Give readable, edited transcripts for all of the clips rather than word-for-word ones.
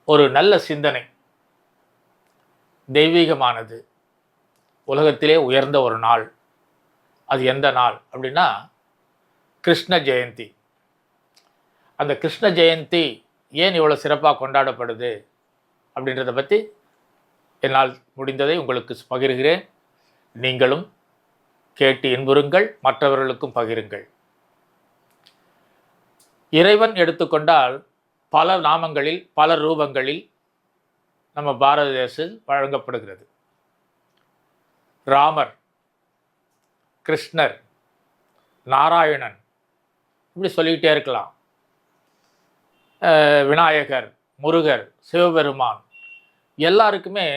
ஒரு நல்ல சிந்தனை, தெய்வீகமானது, உலகத்திலே உயர்ந்த ஒரு நாள். அது எந்த நாள் அப்படின்னா கிருஷ்ண ஜெயந்தி. அந்த கிருஷ்ண ஜெயந்தி ஏன் இவ்வளோ சிறப்பாக கொண்டாடப்படுது அப்படின்றத பற்றி என்னால் முடிந்ததை உங்களுக்கு பகிர்கிறேன். நீங்களும் கேட்டு இன்புறுங்கள், மற்றவர்களுக்கும் பகிருங்கள். இறைவன் எடுத்துக்கொண்டால் பல நாமங்களில் பல ரூபங்களில் நம்ம பாரத தேசத்தில் வழங்கப்படுகிறது. ராமர், கிருஷ்ணர், நாராயணன், இப்படி சொல்லிக்கிட்டே இருக்கலாம். விநாயகர், முருகர், சிவபெருமான், எல்லாருக்குமே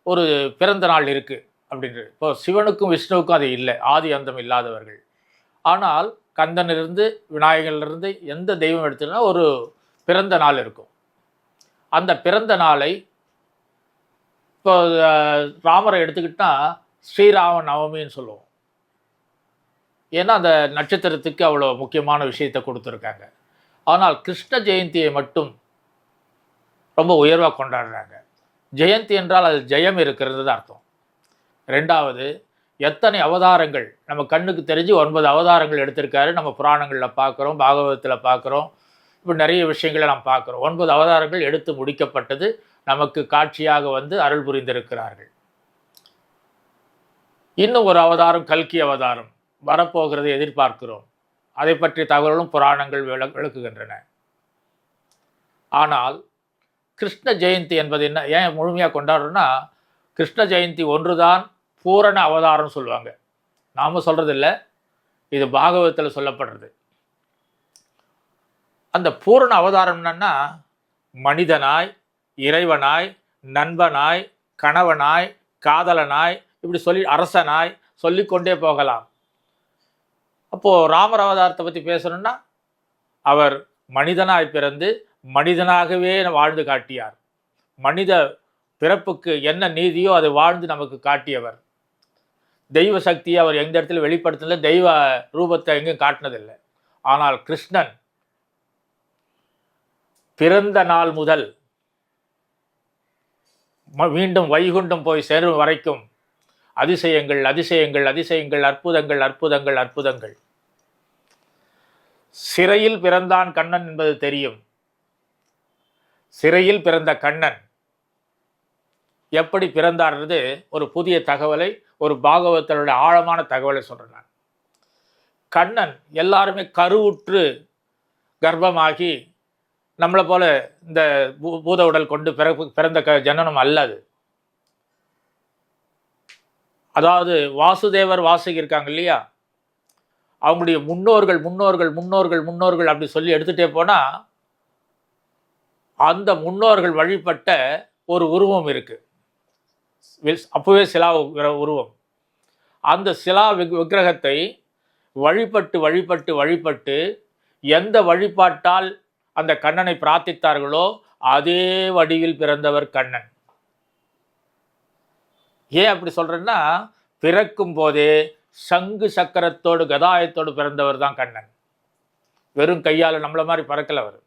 ஒரு பிறந்த நாள் இருக்குது அப்படின்றது. இப்போ சிவனுக்கும் விஷ்ணுவுக்கும் அது இல்லை, ஆதி அந்தம் இல்லாதவர்கள். ஆனால் கந்தனிலிருந்து விநாயகரிலிருந்து எந்த தெய்வம் எடுத்துன்னா ஒரு பிறந்த நாள் இருக்கும். அந்த பிறந்த நாளை இப்போ ராமரை எடுத்துக்கிட்டால் ஸ்ரீராம நவமின்னு சொல்லுவோம். ஏன்னா அந்த நட்சத்திரத்துக்கு அவ்வளோ முக்கியமான விஷயத்தை கொடுத்துருக்காங்க. ஆனால் கிருஷ்ண ஜெயந்தியை மட்டும் ரொம்ப உயர்வாக கொண்டாடுறாங்க. ஜெயந்தி என்றால் அது ஜெயம் இருக்கிறது அர்த்தம். ரெண்டாவது, எத்தனை அவதாரங்கள் நம்ம கண்ணுக்கு தெரிஞ்சு 9 அவதாரங்கள் எடுத்திருக்காரு. நம்ம புராணங்களில் பார்க்குறோம், பாகவதத்தில் பார்க்குறோம், இப்போ நிறைய விஷயங்களை நாம் பார்க்குறோம். 9 அவதாரங்கள் எடுத்து முடிக்கப்பட்டது, நமக்கு காட்சியாக வந்து அருள் புரிந்திருக்கிறார்கள். இன்னும் ஒரு அவதாரம் கல்கி அவதாரம் வரப்போகிறது, எதிர்பார்க்கிறோம். அதை பற்றிய தகவலும் புராணங்கள் விளக்குகின்றன. ஆனால் கிருஷ்ண ஜெயந்தி என்பது என்ன, ஏன் முழுமையாக கொண்டாடுறோன்னா, கிருஷ்ண ஜெயந்தி ஒன்றுதான் பூரண அவதாரம் சொல்லுவாங்க. நாம் சொல்கிறதில்ல, இது பாகவதத்தில் சொல்லப்படுறது. அந்த பூரண அவதாரம் என்னன்னா, மனிதனாய், இறைவனாய், நண்பனாய், கணவனாய், காதலனாய், இப்படி சொல்லி அரசனாய் சொல்லிக்கொண்டே போகலாம். அப்போது ராமர் அவதாரத்தை பற்றி பேசணும்னா, அவர் மனிதனாய் பிறந்து மனிதனாகவே வாழ்ந்து காட்டியார். மனித பிறப்புக்கு என்ன நீதியோ அதை வாழ்ந்து நமக்கு காட்டியவர். தெய்வ சக்தியை அவர் எந்த இடத்துல வெளிப்படுத்தினதில்லை, தெய்வ ரூபத்தை எங்கேயும் காட்டினதில்லை. ஆனால் கிருஷ்ணன் பிறந்த நாள் முதல் மீண்டும் வைகுண்டம் போய் சேரும் வரைக்கும் அதிசயங்கள் அதிசயங்கள் அதிசயங்கள், அற்புதங்கள் அற்புதங்கள் அற்புதங்கள். சிறையில் பிறந்தான் கண்ணன் என்பது தெரியும். சிறையில் பிறந்த கண்ணன் எப்படி பிறந்தார்ன்றது ஒரு புதிய தகவலை, ஒரு பாகவதத்தினுடைய ஆழமான தகவலை சொல்கிறேன். கண்ணன் எல்லாருமே கருவுற்று கர்ப்பமாகி நம்மளை போல இந்த பூத உடல் கொண்டு பிறந்த ஜனனம் அல்லது. அதாவது வாசுதேவர் வாசுகி இருக்காங்க இல்லையா, அவங்களுடைய முன்னோர்கள் முன்னோர்கள் முன்னோர்கள் முன்னோர்கள் அப்படி சொல்லி எடுத்துகிட்டே போனால் அந்த முன்னோர்கள் வழிபட்ட ஒரு உருவம் இருக்குது. அப்போவே சிலா உருவம். அந்த சிலா விக்கிரகத்தை வழிபட்டு வழிபட்டு வழிபட்டு எந்த வழிபாட்டால் அந்த கண்ணனை பிரார்த்தித்தார்களோ அதே வடிவில் பிறந்தவர் கண்ணன். ஏன் அப்படி சொல்கிறேன்னா, பிறக்கும் போதே சங்கு சக்கரத்தோடு கதாயத்தோடு பிறந்தவர் தான் கண்ணன். வெறும் கையால் நம்மளை மாதிரி பறக்கலை அவர்.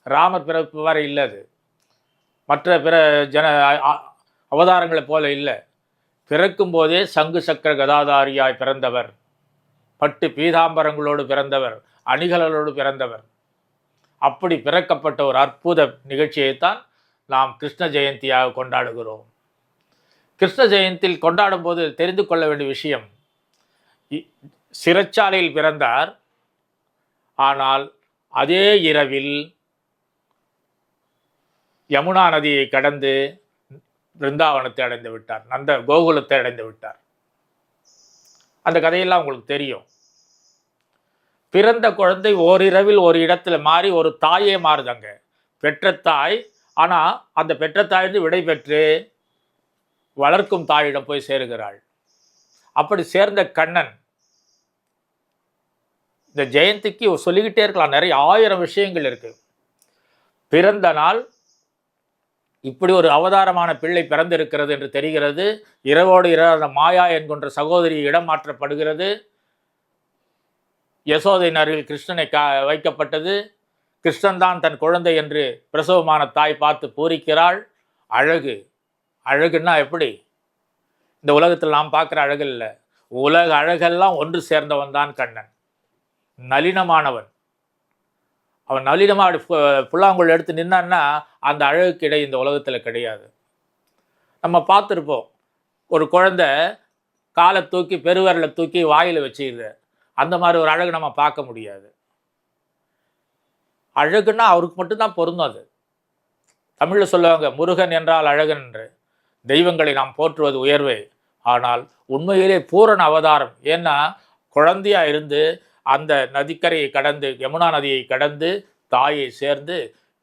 ராமர் பிறப்பு வரை இல்லை, அது மற்ற பிற அவதாரங்களை போல இல்லை. பிறக்கும் போதே சங்கு சக்கர கதாதாரியாய் பிறந்தவர், பட்டு பீதாம்பரங்களோடு பிறந்தவர், அணிகலோடு பிறந்தவர். அப்படி பிறக்கப்பட்ட ஒரு அற்புத நிகழ்ச்சியைத்தான் நாம் கிருஷ்ண ஜெயந்தியாக கொண்டாடுகிறோம். கிருஷ்ண ஜெயந்தியில் கொண்டாடும் போது தெரிந்து கொள்ள வேண்டிய விஷயம், சிறைச்சாலையில் பிறந்தார். ஆனால் அதே இரவில் யமுனா நதியை கடந்து பிருந்தாவனத்தை அடைந்து விட்டார், நந்த கோகுலத்தை அடைந்து விட்டார். அந்த கதையெல்லாம் உங்களுக்கு தெரியும். பிறந்த குழந்தை ஓரிரவில் ஒரு இடத்துல மாறி ஒரு தாயே மாறுதாங்க, பெற்ற தாய். ஆனால் அந்த பெற்ற தாயிலிருந்து விடை பெற்று வளர்க்கும் தாயிடம் போய் சேருகிறாள். அப்படி சேர்ந்த கண்ணன் இந்த ஜெயந்திக்கு சொல்லிக்கிட்டே இருக்கலாம், நிறைய 1000 விஷயங்கள் இருக்குது. பிறந்த நாள், இப்படி ஒரு அவதாரமான பிள்ளை பிறந்திருக்கிறது என்று தெரிகிறது. இரவோடு இரவு மாயா என்கின்ற சகோதரி இடம் மாற்றப்படுகிறது. யசோதையின் அருகில் கிருஷ்ணனை வைக்கப்பட்டது. கிருஷ்ணன் தான் தன் குழந்தை என்று பிரசவமான தாய் பார்த்து பூரிக்கிறாள். அழகு, அழகுன்னா எப்படி? இந்த உலகத்தில் நாம் பார்க்குற அழகு இல்லை, உலக அழகெல்லாம் ஒன்று சேர்ந்தவன் தான் கண்ணன். நளினமானவன். அவன் நளினமாக புல்லாங்குழல் எடுத்து நின்னான்னா அந்த அழகுக்கு இடை இந்த உலகத்தில் கிடையாது. நம்ம பார்த்துருப்போம், ஒரு குழந்தை காலை தூக்கி பெருவரலை தூக்கி வாயில் வச்சுக்கிது. அந்த மாதிரி ஒரு அழகு நம்ம பார்க்க முடியாது. அழகுன்னா அவருக்கு மட்டும்தான் பொருந்தும். அது தமிழில் சொல்லுவாங்க, முருகன் என்றால் அழகன் என்று. தெய்வங்களை நாம் போற்றுவது உயர்வே, ஆனால் உண்மையிலே பூரண அவதாரம். ஏன்னா குழந்தையா இருந்து அந்த நதிக்கரையை கடந்து, யமுனா நதியை கடந்து தாயை சேர்ந்து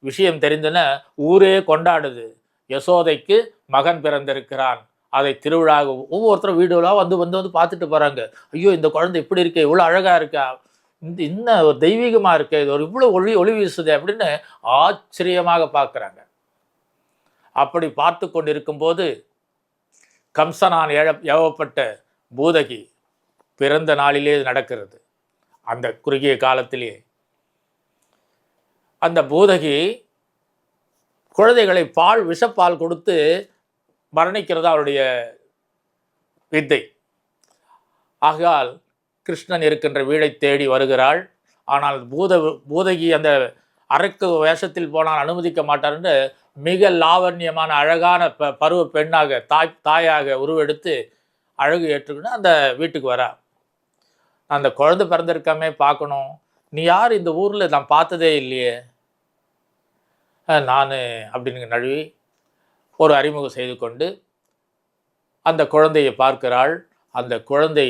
விஷயம் தெரிந்தன ஊரே கொண்டாடுது. யசோதைக்கு மகன் பிறந்திருக்கிறான். அதை திருவிழாக ஒவ்வொருத்தரும் வீடியோலாம் வந்து வந்து வந்து பார்த்துட்டு போகிறாங்க. ஐயோ, இந்த குழந்தை இப்படி இருக்கே, இவ்வளோ அழகாக இருக்கா, இன்னும் ஒரு தெய்வீகமாக இருக்கு, இது ஒரு இவ்வளோ ஒளி வீசுது அப்படின்னு ஆச்சரியமாக பார்க்குறாங்க. அப்படி பார்த்து கொண்டு இருக்கும்போது கம்சனால் ஏவப்பட்ட பூதகி பிறந்த நாளிலே நடக்கிறது. அந்த குறுகிய காலத்திலே அந்த பூதகி குழந்தைகளை விஷப்பால் கொடுத்து மரணிக்கிறது அவருடைய வித்தை. ஆகையால் கிருஷ்ணன் இருக்கின்ற வீடை தேடி வருகிறாள். ஆனால் பூதகி அந்த அரக்கு வேஷத்தில் போனால் அனுமதிக்க மாட்டார் என்று மிக லாவண்யமான அழகான பருவ பெண்ணாக தாயாக உருவெடுத்து அழகு ஏற்றுக்கணும் அந்த வீட்டுக்கு வரா. அந்த குழந்தை பிறந்திருக்காமே பார்க்கணும், நீ யார், இந்த ஊரில் நான் பார்த்ததே இல்லையே, நான் அப்படின்னு நழுவி ஒரு அறிமுகம் செய்து கொண்டு அந்த குழந்தையை பார்க்கிறாள். அந்த குழந்தை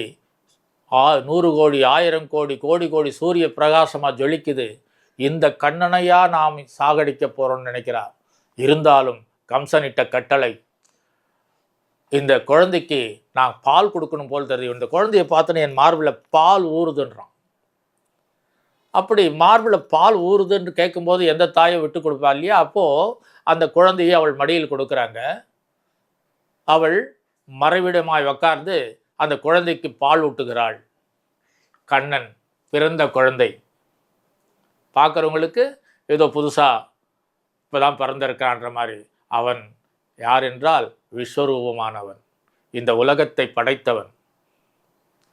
100 கோடி 1000 கோடி கோடி கோடி சூரிய பிரகாசமாக ஜொலிக்குது. இந்த கண்ணனையா நாம் சாகடிக்க போகிறோம்னு நினைக்கிறார். இருந்தாலும் கம்சனிட்ட கட்டளை, இந்த குழந்தைக்கு நான் பால் கொடுக்கணும் போல் தெரியும். இந்த குழந்தையை பார்த்தோன்னே என் மார்பில் பால் ஊறுதுன்றான். அப்படி மார்பில் பால் ஊறுதுன்னு கேட்கும்போது எந்த தாயை விட்டு கொடுப்பா இல்லையா? அப்போது அந்த குழந்தையை அவள் மடியில் கொடுக்குறாங்க. அவள் மறைவிடமாய் உட்கார்ந்து அந்த குழந்தைக்கு பால் ஊட்டுகிறாள். கண்ணன் பிறந்த குழந்தை பார்க்குறவங்களுக்கு ஏதோ புதுசாக இப்போ தான் பிறந்திருக்கான்ற மாதிரி. அவன் யார் என்றால் விஸ்வரூபமானவன், இந்த உலகத்தை படைத்தவன்.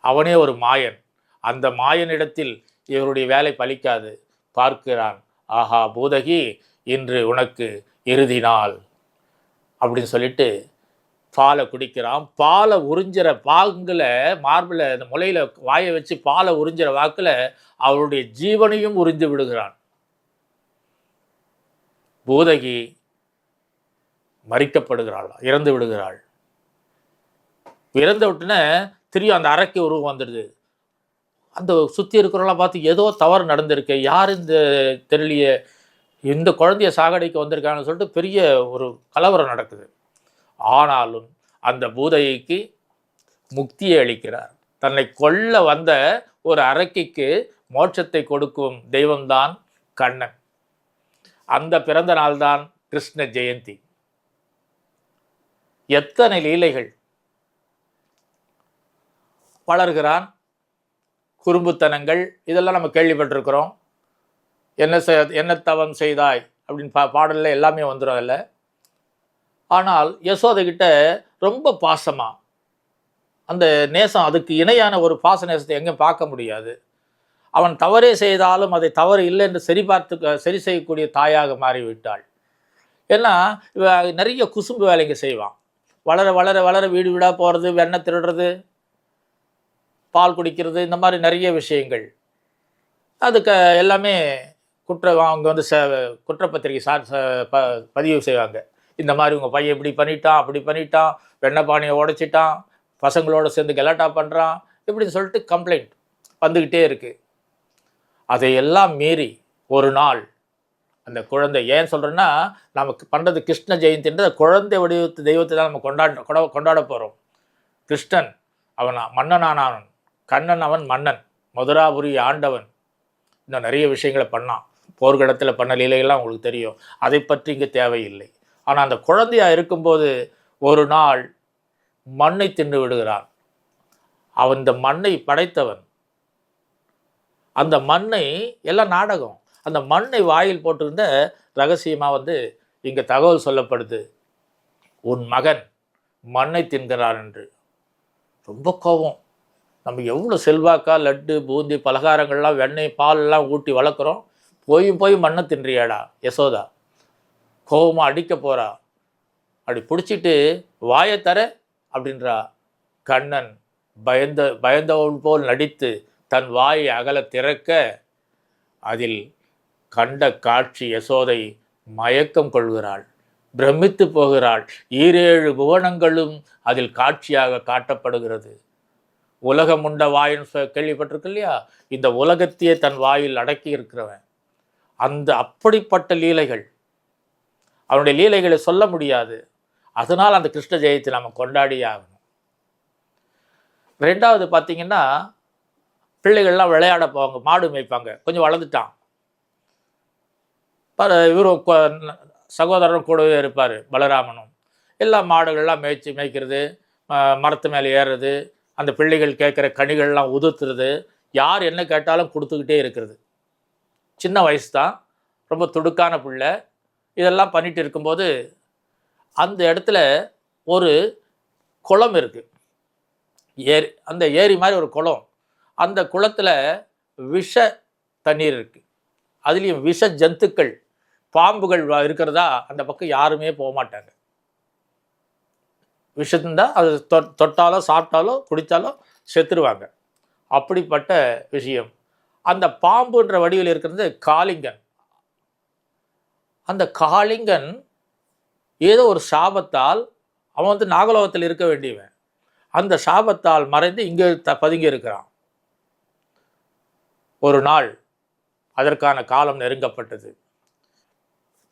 அவனே ஒரு மாயன். அந்த மாயனிடத்தில் இவருடைய வேலை பலிக்காது. பார்க்கிறான், ஆஹா பூதகி, இன்று உனக்கு இறுதி நாள் அப்படின்னு சொல்லிட்டு பாலை குடிக்கிறான். பாலை உறிஞ்சிற பாங்கில் மார்பில் அந்த முலையில் வாயை வச்சு பாலை உறிஞ்சிற வாக்கில் அவருடைய ஜீவனையும் உறிஞ்சு விடுகிறான். பூதகி மறிக்கப்படுகிறாள், இறந்து விடுகிறாள். இறந்து விட்டுன்னு திரும்பி அந்த அறைக்கு உருவம் வந்துடுது. அந்த சுற்றி இருக்கிறவங்களாம் பார்த்து ஏதோ தவறு நடந்திருக்கு, யார் இந்த தெரியலைய, இந்த குழந்தைய சாகடிக்க வந்திருக்காங்கன்னு சொல்லிட்டு பெரிய ஒரு கலவரம் நடக்குது. ஆனாலும் அந்த பூதகிக்கு முக்தியை அளிக்கிறார். தன்னை கொல்ல வந்த ஒரு அரக்கிக்கு மோட்சத்தை கொடுக்கும் தெய்வம்தான் கண்ணன். அந்த பிறந்த நாள்தான் கிருஷ்ண ஜெயந்தி. எத்தனை லீலைகள்! வளர்கிறான், குறும்புத்தனங்கள், இதெல்லாம் நம்ம கேள்விப்பட்டிருக்கிறோம். என்ன தவம் செய்தாய் அப்படின்னு பாடலில் எல்லாமே வந்துடும் அதில். ஆனால் யசோதைகிட்ட ரொம்ப பாசமாக அந்த நேசம், அதுக்கு இணையான ஒரு பாச நேசத்தை எங்கேயும் பார்க்க முடியாது. அவன் தவறே செய்தாலும் அதை தவறு இல்லை என்று சரி செய்யக்கூடிய தாயாக மாறிவிட்டாள். ஏன்னா நிறைய குசும்பு வேலைங்க செய்வான். வளர வளர வளர வீடு வீடாக போகிறது, வெண்ணெய் திருடுறது, பால் குடிக்கிறது, இந்த மாதிரி நிறைய விஷயங்கள். அதுக்கு எல்லாமே அவங்க வந்து குற்றப்பத்திரிகை பதிவு செய்வாங்க. இந்த மாதிரி உங்கள் பையன் இப்படி பண்ணிட்டான், அப்படி பண்ணிட்டான், வெண்ணெய் பானையை உடைச்சிட்டான், பசங்களோடு சேர்ந்து கலாட்டா பண்ணுறான், இப்படின்னு சொல்லிட்டு கம்ப்ளைண்ட் வந்துக்கிட்டே இருக்குது. அதையெல்லாம் மீறி ஒரு நாள் அந்த குழந்தை, ஏன் சொல்கிறேன்னா நமக்கு பண்ணுறது கிருஷ்ண ஜெயந்தின்றது குழந்தை வடிவத்து தெய்வத்தை தான் நம்ம கொண்டாட போகிறோம். கிருஷ்ணன் அவன் மன்னனானவன், கண்ணன் அவன் மன்னன், மதுராபுரி ஆண்டவன், இன்னும் நிறைய விஷயங்களை பண்ணான். போர்க்களத்தில் பண்ண லீலைகள்லாம் உங்களுக்கு தெரியும், அதை பற்றி இங்கே தேவையில்லை. ஆனால் அந்த குழந்தையாக இருக்கும்போது ஒரு நாள் மண்ணை தின்று விடுகிறான். அவன் இந்த மண்ணை படைத்தவன். அந்த மண்ணை எல்லாம் நாடகம், அந்த மண்ணை வாயில் போட்டிருந்த ரகசியமாக வந்து இங்கே தகவல் சொல்லப்படுது, உன் மகன் மண்ணை தின்கிறார் என்று. ரொம்ப கோபம். நம்ம எவ்வளோ செல்வாக்கா லட்டு பூந்தி பலகாரங்கள்லாம் வெண்ணெய் பாலெல்லாம் ஊட்டி வளர்க்குறோம், போய் மண்ணை தின்றியாடா யசோதா. கோபமாக அடிக்க போகிறா. அப்படி பிடிச்சிட்டு வாயை தர அப்படின்றா. கண்ணன் பயந்தவன் போல் நடித்து தன் வாயை அகல திறக்க அதில் கண்ட காட்சி யசோதை மயக்கம் கொள்கிறாள், பிரமித்து போகிறாள். 7 புவனங்களும் அதில் காட்சியாக காட்டப்படுகிறது. உலகம் உண்ட வாயின்னு கேள்விப்பட்டிருக்கு இல்லையா? இந்த உலகத்தையே தன் வாயில் அடக்கி இருக்கிறவன். அந்த அப்படிப்பட்ட லீலைகள், அவனுடைய லீலைகளை சொல்ல முடியாது. அதனால் அந்த கிருஷ்ண ஜெயத்தை நம்ம கொண்டாடியே ஆகணும். ரெண்டாவது பார்த்தீங்கன்னா, பிள்ளைகள்லாம் விளையாட போவாங்க, மாடு மேய்ப்பாங்க. கொஞ்சம் வளர்ந்துட்டான், இவரும் சகோதரரும் கூடவே இருப்பார், பலராமனும். எல்லா மாடுகள்லாம் மேய்க்கிறது, மரத்து மேலே ஏறுறது, அந்த பிள்ளைகள் கேட்குற கனிகள்லாம் உதுத்துறது, யார் என்ன கேட்டாலும் கொடுத்துக்கிட்டே இருக்கிறது. சின்ன வயசு தான், ரொம்ப துடுக்கான பிள்ளை. இதெல்லாம் பண்ணிட்டு இருக்கும்போது அந்த இடத்துல ஒரு குளம் இருக்குது, ஏரி. அந்த ஏரி மாதிரி ஒரு குளம். அந்த குளத்தில் விஷ தண்ணீர் இருக்குது. அதுலேயும் விஷ ஜந்துக்கள், பாம்புகள் இருக்கிறதா அந்த பக்கம் யாருமே போக மாட்டாங்க. விஷம்தான் அது தொட்டாலோ சாப்பிட்டாலோ குடித்தாலோ செத்துருவாங்க. அப்படிப்பட்ட விஷயம். அந்த பாம்புன்ற வடிவில் இருக்கிறது காளிங்கன். அந்த காளிங்கன் ஏதோ ஒரு சாபத்தால், அவன் வந்து நாகலோகத்தில் இருக்க வேண்டியவன், அந்த சாபத்தால் மறைந்து இங்கே பதுங்கி இருக்கிறான். ஒரு நாள் அதற்கான காலம் நெருங்கப்பட்டது.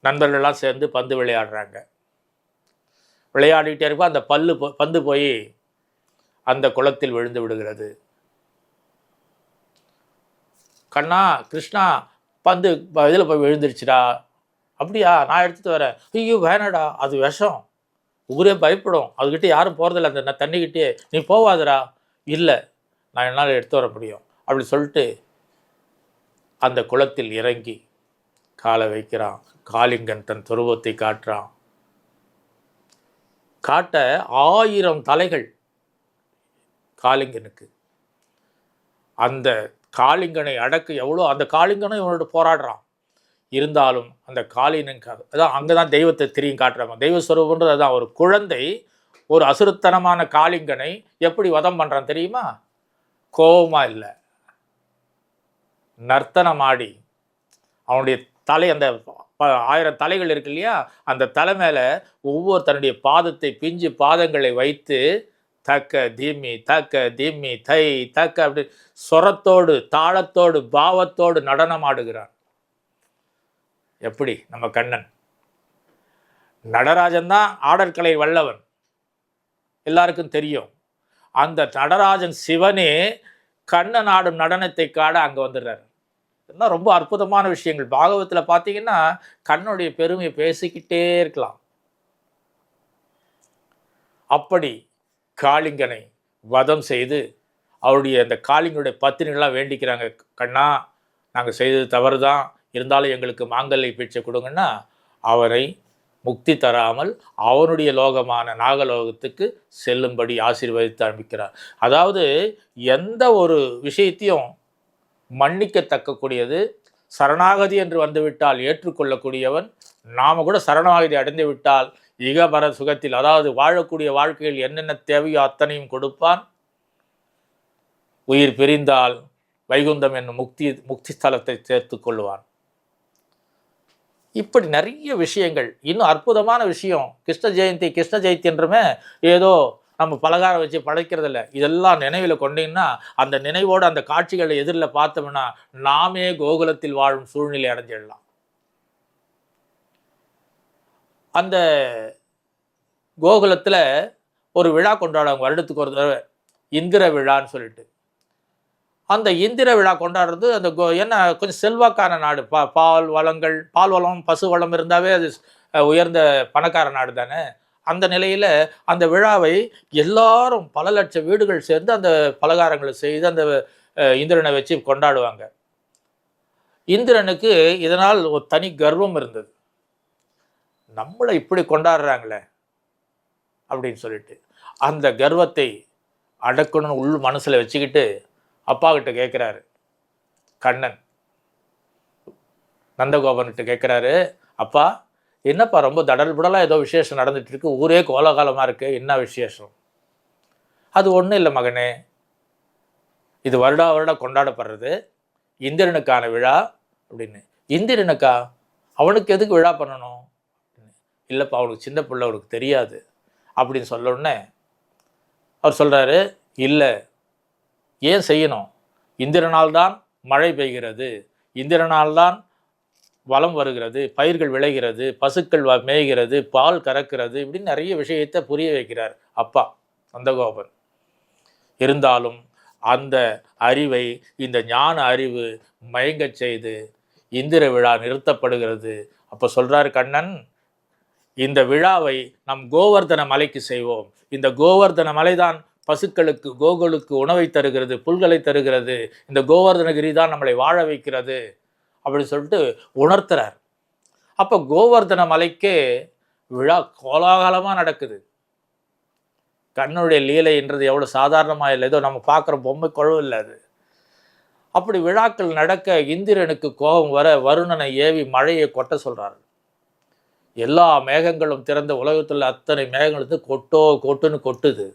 நண்பர்கள்லாம் சேர்ந்து பந்து விளையாடுறாங்க. விளையாடிக்கிட்டே இருப்போம், அந்த பந்து போய் அந்த குளத்தில் விழுந்து விடுகிறது. கண்ணா கிருஷ்ணா, பந்து இதில் போய் விழுந்துருச்சுடா. அப்படியா, நான் எடுத்துகிட்டு வரேன். ஐயோ வேணாடா, அது விஷம், ஊரே பயப்படும், அதுக்கிட்டே யாரும் போகிறதில்ல, அந்த தண்ணிக்கிட்டே நீ போவாதடா. இல்லை, நான் என்னால் எடுத்து வர முடியும் அப்படி சொல்லிட்டு அந்த குளத்தில் இறங்கி காலை வைக்கிறான். காளிங்கன் தன் துருவத்தை காட்டுறான். காட்ட 1000 தலைகள் காளிங்கனுக்கு. அந்த காளிங்கனை அடக்க எவ்வளோ, அந்த காளிங்கனும் இவனோட போராடுறான். இருந்தாலும் அந்த காளிங்கனுக்காக அதான் அங்கே தான் தெய்வத்தை திரியும் காட்டுறாங்க. தெய்வ ஸ்வரூபன்றது அதுதான். ஒரு குழந்தை ஒரு அசுரத்தனமான காளிங்கனை எப்படி வதம் பண்ணுறான் தெரியுமா? கோபமாக இல்லை, நர்த்தனமாடி அவனுடைய தலை, அந்த 1000 தலைகள் இருக்கு இல்லையா, அந்த தலை மேலே ஒவ்வொரு தன்னுடைய பாதத்தை, பிஞ்சு பாதங்களை வைத்து தக்க தீமி தக்க தீமி தை தக்க அப்படி சொரத்தோடு தாளத்தோடு பாவத்தோடு நடனமாடுகிறான். எப்படி நம்ம கண்ணன். நடராஜன் தான் ஆடற்கலை வல்லவன், எல்லாருக்கும் தெரியும். அந்த நடராஜன் சிவனே கண்ணன் ஆடும் நடனத்தை காண அங்கே வந்துடுறாரு. இதெல்லாம் ரொம்ப அற்புதமான விஷயங்கள். பாகவத்தில் பார்த்தீங்கன்னா கண்ணனுடைய பெருமையை பேசிக்கிட்டே இருக்கலாம். அப்படி காளிங்கனை வதம் செய்து அவருடைய அந்த காளிங்கனுடைய பத்தினிகள்லாம் வேண்டிக்கிறாங்க, கண்ணா நாங்கள் செய்தது தவறு தான், இருந்தாலும் எங்களுக்கு மாங்கல்ய பீட்சை கொடுங்கன்னா அவரை முக்தி தராமல் அவனுடைய லோகமான நாகலோகத்துக்கு செல்லும்படி ஆசீர்வதித்து அனுப்பிக்கிறார். அதாவது எந்த ஒரு விஷயத்தையும் மன்னிக்கத்தக்கக்கூடியது, சரணாகதி என்று வந்துவிட்டால் ஏற்றுக்கொள்ளக்கூடியவன். நாம் கூட சரணாகதி அடைந்து விட்டால் இகபர சுகத்தில், அதாவது வாழக்கூடிய வாழ்க்கையில் என்னென்ன தேவையோ அத்தனையும் கொடுப்பான். உயிர் பிரிந்தால் வைகுந்தம் என்னும் முக்தி ஸ்தலத்தை சேர்த்து கொள்வான். இப்படி நிறைய விஷயங்கள், இன்னும் அற்புதமான விஷயம். கிருஷ்ண ஜெயந்தி என்றுமே ஏதோ நம்ம பலகாரம் வச்சு படைக்கிறதில்ல. இதெல்லாம் நினைவில் கொண்டீங்கன்னா அந்த நினைவோடு அந்த காட்சிகளை எதிரில் பார்த்தோம்னா நாமே கோகுலத்தில் வாழும் சூழ்நிலை அடைஞ்சிடலாம். அந்த கோகுலத்தில் ஒரு விழா கொண்டாடுவாங்க வருடத்துக்கு ஒரு தடவை, இந்திர விழான்னு சொல்லிட்டு. அந்த இந்திர விழா கொண்டாடுறது அந்த என்ன கொஞ்சம் செல்வாக்கான நாடு. பால் வளம் பசு வளம் இருந்தாவே அது உயர்ந்த பணக்கார நாடு தானே. அந்த நிலையில் அந்த விழாவை எல்லாரும் பல லட்சம் வீடுகள் சேர்ந்து அந்த பலகாரங்களை செய்து அந்த இந்திரனை வச்சு கொண்டாடுவாங்க. இந்திரனுக்கு இதனால் ஒரு தனி கர்வம் இருந்தது. நம்மளை இப்படி கொண்டாடுறாங்களே அப்படின்னு சொல்லிட்டு அந்த கர்வத்தை அடக்கணும்னு உள் மனசில் வச்சுக்கிட்டு அப்பா கிட்ட கேட்குறாரு. கண்ணன் நந்தகோபன்கிட்ட கேட்குறாரு, அப்பா என்னப்பா ரொம்ப தடல்புடலாக ஏதோ விசேஷம் நடந்துட்டு இருக்கு, ஊரே கோலாகாலமாக இருக்கு, என்ன விசேஷம்? அது ஒன்றும் இல்லை மகனே, இது வருடா வருடம் கொண்டாடப்படுறது இந்திரனுக்கான விழா அப்படின்னு. இந்திரனுக்கா? அவனுக்கு எதுக்கு விழா பண்ணணும்? இல்லைப்பா, அவனுக்கு சின்ன பிள்ளை, அவனுக்கு தெரியாது அப்படின்னு சொல்ல உடனே அவர் சொல்கிறாரு, இல்லை, ஏன் செய்யணும்? இந்திரனால்தான் மழை பெய்கிறது, இந்திரனால்தான் வளம் வருகிறது, பயிர்கள் விளைகிறது, பசுக்கள் மேய்கிறது, பால் கறக்கிறது, இப்படின்னு நிறைய விஷயத்தை புரிய வைக்கிறார் அப்பா நந்தகோபன். இருந்தாலும் அந்த அறிவை, இந்த ஞான அறிவு மயங்கச் செய்து இந்திர விழா நிறுத்தப்படுகிறது. அப்போ சொல்றாரு கண்ணன், இந்த விழாவை நம் கோவர்தன மலைக்கு செய்வோம். இந்த கோவர்தன மலைதான் பசுக்களுக்கு, கோகுலுக்கு உணவை தருகிறது, புல்களை தருகிறது. இந்த கோவர்தனகிரி தான் நம்மளை வாழ வைக்கிறது அப்படின்னு சொல்லிட்டு உணர்த்துறார். அப்போ கோவர்தன மலைக்கே விழா கோலாகலமாக நடக்குது. கண்ணனுடைய லீலைன்றது எவ்வளோ சாதாரணமாக இல்லை, ஏதோ நம்ம பார்க்குற பொம்மை குழவு இல்லை அது. அப்படி விழாக்கள் நடக்க இந்திரனுக்கு கோபம் வர வருணனை ஏவி மழையை கொட்ட சொல்கிறார். எல்லா மேகங்களும் திறந்த உலகத்தில் அத்தனை மேகங்களுக்கு கொட்டுன்னு கொட்டுது.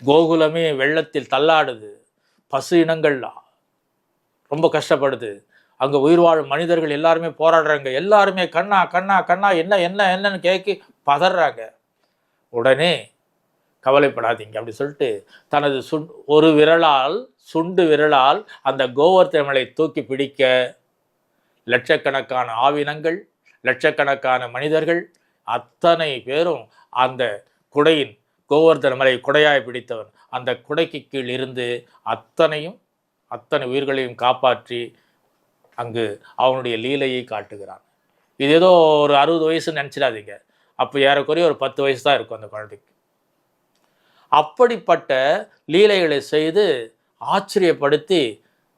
கோகுலமே வெள்ளத்தில் தள்ளாடுது. பசு இனங்கள் ரொம்ப கஷ்டப்படுது. அங்கே உயிர் வாழும் மனிதர்கள் எல்லாருமே போராடுறாங்க. எல்லாருமே கண்ணா கண்ணா கண்ணா என்ன என்ன என்னன்னு கேட்கி பதறாங்க. உடனே கவலைப்படாதீங்க அப்படி சொல்லிட்டு தனது ஒரு விரலால், சுண்டு விரலால் அந்த கோவர்தன மலை தூக்கி பிடிக்க லட்சக்கணக்கான ஆவினங்கள், லட்சக்கணக்கான மனிதர்கள் அத்தனை பேரும் அந்த குடையின், கோவர்தன மலை குடையாய் பிடித்தவன் அந்த குடைக்கு கீழ் இருந்து அத்தனை உயிர்களையும் காப்பாற்றி அங்கு அவனுடைய லீலையை காட்டுகிறான். இது ஏதோ ஒரு 60 வயசுன்னு நினச்சிடாதீங்க. அப்போ ஏறக்குறைய ஒரு 10 வயசு தான் இருக்கும் அந்த குழந்தைக்கு. அப்படிப்பட்ட லீலைகளை செய்து ஆச்சரியப்படுத்தி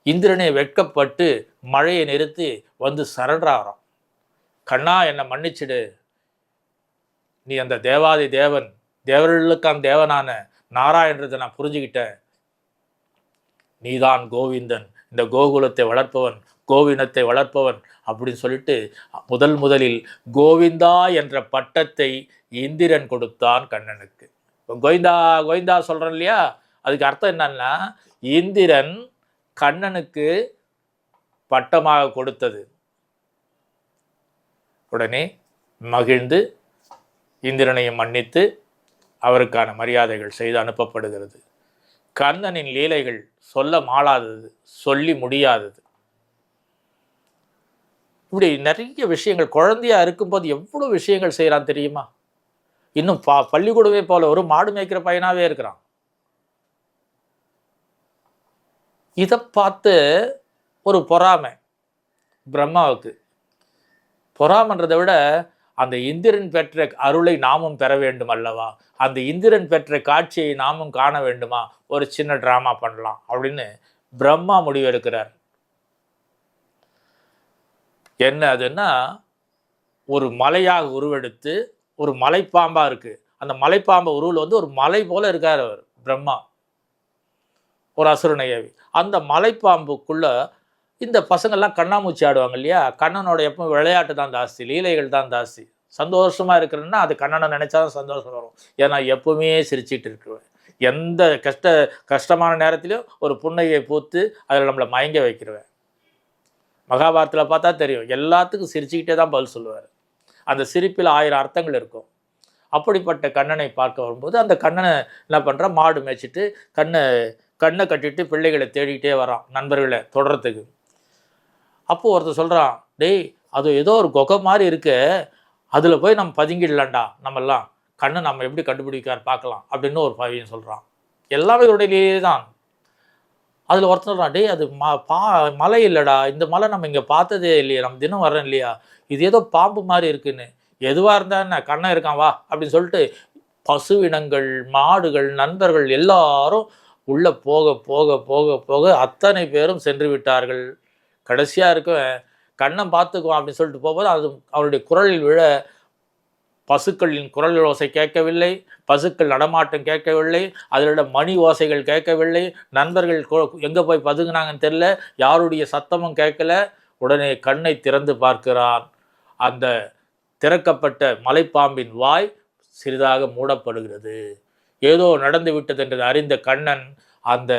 இந்திரனை வெட்கப்பட்டு மழையை நிறுத்தி வந்து சரண்டராகிறான். கண்ணா, என்னை மன்னிச்சிடு, நீ அந்த தேவாதி தேவன், தேவர்களுக்கான தேவனான நாராயணத்தை நான் புரிஞ்சுக்கிட்டேன். நீதான் கோவிந்தன், இந்த கோகுலத்தை வளர்ப்பவன், கோவினத்தை வளர்ப்பவன் அப்படின்னு சொல்லிட்டு முதலில் கோவிந்தா என்ற பட்டத்தை இந்திரன் கொடுத்தான் கண்ணனுக்கு. கோவிந்தா கோவிந்தா சொல்கிறோம் இல்லையா, அதுக்கு அர்த்தம் என்னன்னா இந்திரன் கண்ணனுக்கு பட்டமாக கொடுத்தது. உடனே மகிழ்ந்து இந்திரனையும் மன்னித்து அவருக்கான மரியாதைகள் செய்து அனுப்பப்படுகிறது. கண்ணனின் லீலைகள் சொல்ல மாளாதது, சொல்லி முடியாதது. இப்படி நிறைய விஷயங்கள், குழந்தையா இருக்கும்போது எவ்வளோ விஷயங்கள் செய்கிறான் தெரியுமா? இன்னும் பள்ளிக்கூடமே போல ஒரு மாடு மேய்க்கிற பையனாவே இருக்கிறான். இதை பார்த்து ஒரு பொறாமை பிரம்மாவுக்கு. பொறாமன்றதை விட அந்த இந்திரன் பெற்ற அருளை நாமும் பெற வேண்டும் அல்லவா, அந்த இந்திரன் பெற்ற காட்சியை நாமும் காண வேண்டுமா, ஒரு சின்ன டிராமா பண்ணலாம் அப்படின்னு பிரம்மா முடிவெடுக்கிறார். என்ன அதுன்னா, ஒரு மலையாக உருவெடுத்து ஒரு மலைப்பாம்பா இருக்கு. அந்த மலைப்பாம்பை உருவில் வந்து ஒரு மலை போல இருக்கார் அவர் பிரம்மா, ஒரு அசுரனை ஏவி. அந்த மலைப்பாம்புக்குள்ள இந்த பசங்கள்லாம் கண்ணாமூச்சி ஆடுவாங்க இல்லையா, கண்ணனோட எப்பவும் விளையாட்டு தான் ஜாஸ்தி, லீலைகள் தான் ஜாஸ்தி. சந்தோஷமாக இருக்கிறேன்னா அது கண்ணனை நினைச்சாதான் சந்தோஷம் வரும். ஏன்னா எப்பவுமே சிரிச்சிட்டு இருக்குவேன். எந்த கஷ்டமான நேரத்திலையும் ஒரு புன்னையை பூத்து அதில் நம்மளை மயங்க வைக்கிறவேன். மகாபாரத்தில் பார்த்தா தெரியும், எல்லாத்துக்கும் சிரிச்சுக்கிட்டே தான் பதில் சொல்லுவார். அந்த சிரிப்பில் 1000 அர்த்தங்கள் இருக்கும். அப்படிப்பட்ட கண்ணனை பார்க்க வரும்போது அந்த கண்ணனை என்ன பண்ணுறான், மாடு மேய்ச்சிட்டு கண்ணை கட்டிட்டு பிள்ளைகளை தேடிக்கிட்டே வரான் நண்பர்களை தொடர்றதுக்கு. அப்போது ஒருத்தர் சொல்கிறான், டேய் அது ஏதோ ஒரு குகை மாதிரி இருக்கு, அதில் போய் நம்ம பதுங்கிடலாம்டா, நம்மெல்லாம் கண்ணை நம்ம எப்படி கண்டுபிடிக்கார் பார்க்கலாம் அப்படின்னு ஒரு பையன் சொல்கிறான். எல்லாமே இவருடைய லீலையே தான். அதில் ஒருத்தர் சொல்கிறான், டேய் அது மலை இல்லைடா, இந்த மலை நம்ம இங்கே பார்த்ததே இல்லையா, நம்ம தினம் வர்றோம் இல்லையா, இது ஏதோ பாம்பு மாதிரி இருக்குன்னு. எதுவாக இருந்தால் என்ன, கண்ணை இருக்கான் வா அப்படின்னு சொல்லிட்டு பசுவினங்கள், மாடுகள், நண்பர்கள் எல்லாரும் உள்ளே போக போக போக போக அத்தனை பேரும் சென்று விட்டார்கள். கடைசியாக இருக்கவன் கண்ணன் பார்த்துக்குவான் அப்படின்னு சொல்லிட்டு போகும்போது அது அவருடைய குரலில் விழ பசுக்களின் குரல் ஓசை கேட்கவில்லை, பசுக்கள் நடமாட்டம் கேட்கவில்லை, அதில் மணி ஓசைகள் கேட்கவில்லை, நண்பர்கள் எங்கே போய் பதுங்கினாங்கன்னு தெரியல, யாருடைய சத்தமும் கேட்கல. உடனே கண்ணை திறந்து பார்க்கிறான். அந்த திறக்கப்பட்ட மலைப்பாம்பின் வாய் சிறிதாக மூடப்படுகிறது. ஏதோ நடந்து விட்டது என்று அறிந்த கண்ணன் அந்த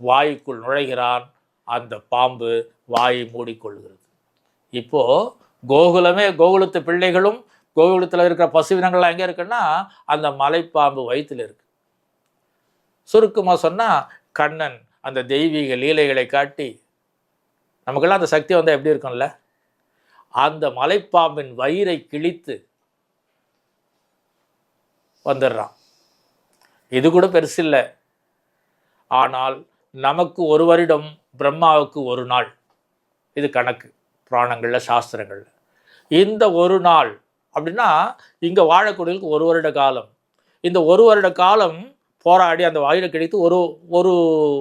வாய்க்குள் நுழைகிறான். அந்த பாம்பு வாயை மூடிக்கொள்கிறது. இப்போ கோகுலத்து பிள்ளைகளும் கோகுலத்தில் இருக்கிற பசுவினங்கள்லாம் எங்கே இருக்குன்னா அந்த மலைப்பாம்பு வயிற்றில் இருக்கு. சுருக்கமாக சொன்னால் கண்ணன் அந்த தெய்வீக லீலைகளை காட்டி நமக்கெல்லாம் அந்த சக்தி வந்தால் எப்படி இருக்கும்ல, அந்த மலைப்பாம்பின் வயிறை கிழித்து வந்துடுறான். இது கூட பெருசில்லை. ஆனால் நமக்கு ஒரு வருடம், பிரம்மாவுக்கு ஒரு நாள். இது கணக்கு புராணங்களில் சாஸ்திரங்களில். இந்த ஒரு நாள் அப்படின்னா இங்கே வாழக்கூடியவர்களுக்கு ஒரு வருட காலம். இந்த ஒரு வருட காலம் போராடி அந்த வாயிலை கிடைத்து ஒரு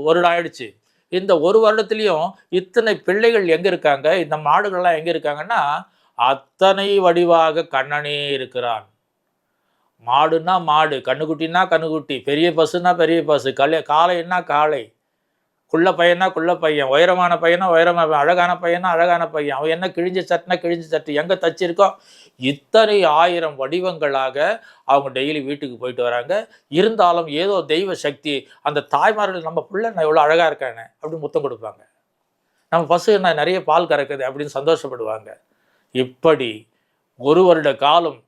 வருடம் ஆயிடுச்சு. இந்த ஒரு வருடத்துலேயும் இத்தனை பிள்ளைகள் எங்கே இருக்காங்க, இந்த மாடுகள்லாம் எங்கே இருக்காங்கன்னா அத்தனை வடிவாக கண்ணனே இருக்கிறான். மாடுன்னா மாடு, கண்ணுக்குட்டின்னா கண்ணுக்குட்டி, பெரிய பசுன்னா பெரிய பசு, காளைன்னா காளை, குள்ள பையனா குள்ள பையன், உயரமான பையனா உயரமான, அழகான பையனா அழகான பையன், அவன் என்ன கிழிஞ்ச சட்டுனா கிழிஞ்ச சட்டு, எங்கே தச்சிருக்கோ இத்தனை 1000 வடிவங்களாக அவங்க டெய்லி வீட்டுக்கு போயிட்டு வராங்க. இருந்தாலும் ஏதோ தெய்வ சக்தி அந்த தாய்மார்கள் நம்ம பிள்ளை நான் எவ்வளோ அழகாக இருக்கானே அப்படின்னு முத்தம் கொடுப்பாங்க. நம்ம பசு நான் நிறைய பால் கறக்குது அப்படின்னு சந்தோஷப்படுவாங்க. இப்படி ஒரு வருட காலம்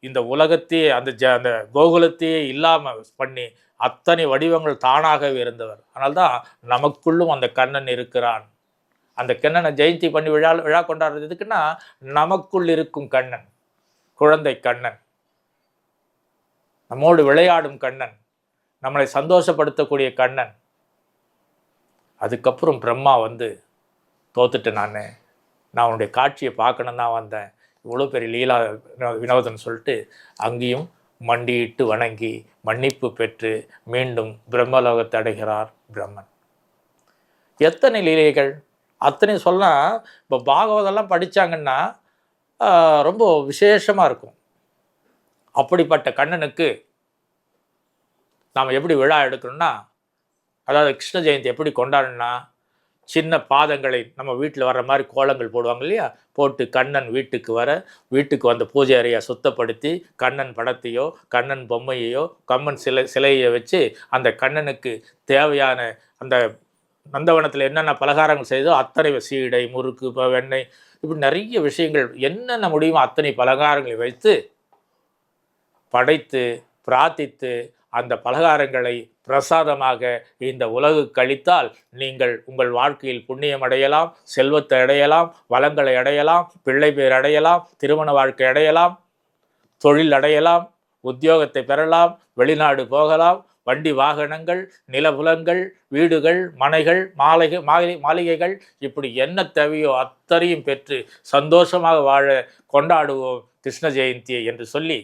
இந்த உலகத்தையே அந்த கோகுலத்தையே இல்லாமல் பண்ணி அத்தனை வடிவங்கள் தானாகவே இருந்தவர். அதனால்தான் நமக்குள்ளும் அந்த கண்ணன் இருக்கிறான். அந்த கண்ணனை ஜெயந்தி பண்ணி விழா கொண்டாடுறது எதுக்குன்னா நமக்குள் இருக்கும் கண்ணன், குழந்தை கண்ணன், நம்மோடு விளையாடும் கண்ணன், நம்மளை சந்தோஷப்படுத்தக்கூடிய கண்ணன். அதுக்கப்புறம் பிரம்மா வந்து தோத்துட்டு நான் உன்னுடைய காட்சியை பார்க்கணும் தான் வந்தேன், இவ்வளோ பெரிய லீலா வினோதன் சொல்லிட்டு அங்கேயும் மண்டியிட்டு வணங்கி மன்னிப்பு பெற்று மீண்டும் பிரம்மலோகத்தை அடைகிறார் பிரம்மன். எத்தனை லீலைகள், அத்தனை சொல்லலாம். இப்போ பாகவதெல்லாம் படித்தாங்கன்னா ரொம்ப விசேஷமாக இருக்கும். அப்படிப்பட்ட கண்ணனுக்கு நாம் எப்படி விழா எடுக்கணும்னா, அதாவது கிருஷ்ண ஜெயந்தி எப்படி கொண்டாடணும்னா, சின்ன பாதங்களை நம்ம வீட்டில் வர்ற மாதிரி கோலங்கள் போடுவாங்க இல்லையா, போட்டு கண்ணன் வீட்டுக்கு வந்த பூஜை அறையை சுத்தப்படுத்தி கண்ணன் படத்தையோ கண்ணன் பொம்மையையோ கம்மன் சிலையை வச்சு அந்த கண்ணனுக்கு தேவையான அந்த நந்தவனத்தில் என்னென்ன பலகாரங்கள் செய்தோ அத்தனை சீடை, முறுக்கு, வெண்ணெய், இப்படி நிறைய விஷயங்கள் என்னென்ன முடியுமோ அத்தனை பலகாரங்களை வைத்து படைத்து பிரார்த்தித்து அந்த பலகாரங்களை பிரசாதமாக இந்த உலகுக்கு அளித்தால் நீங்கள் உங்கள் வாழ்க்கையில் புண்ணியம் அடையலாம், செல்வத்தை அடையலாம், வளங்களை அடையலாம், பிள்ளை பேர் அடையலாம், திருமண வாழ்க்கை அடையலாம், தொழில் அடையலாம், உத்தியோகத்தை பெறலாம், வெளிநாடு போகலாம், வண்டி வாகனங்கள், நிலபுலங்கள், வீடுகள், மனைகள், மாளிகைகள், இப்படி என்ன தேவையோ அத்தனையும் பெற்று சந்தோஷமாக வாழ கொண்டாடுவோம் கிருஷ்ண ஜெயந்தியை என்று சொல்லி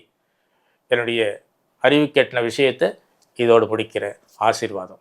என்னுடைய அறிவு கேட்டின விஷயத்தை இதோடு முடிக்கிறேன். ஆசீர்வாதம்.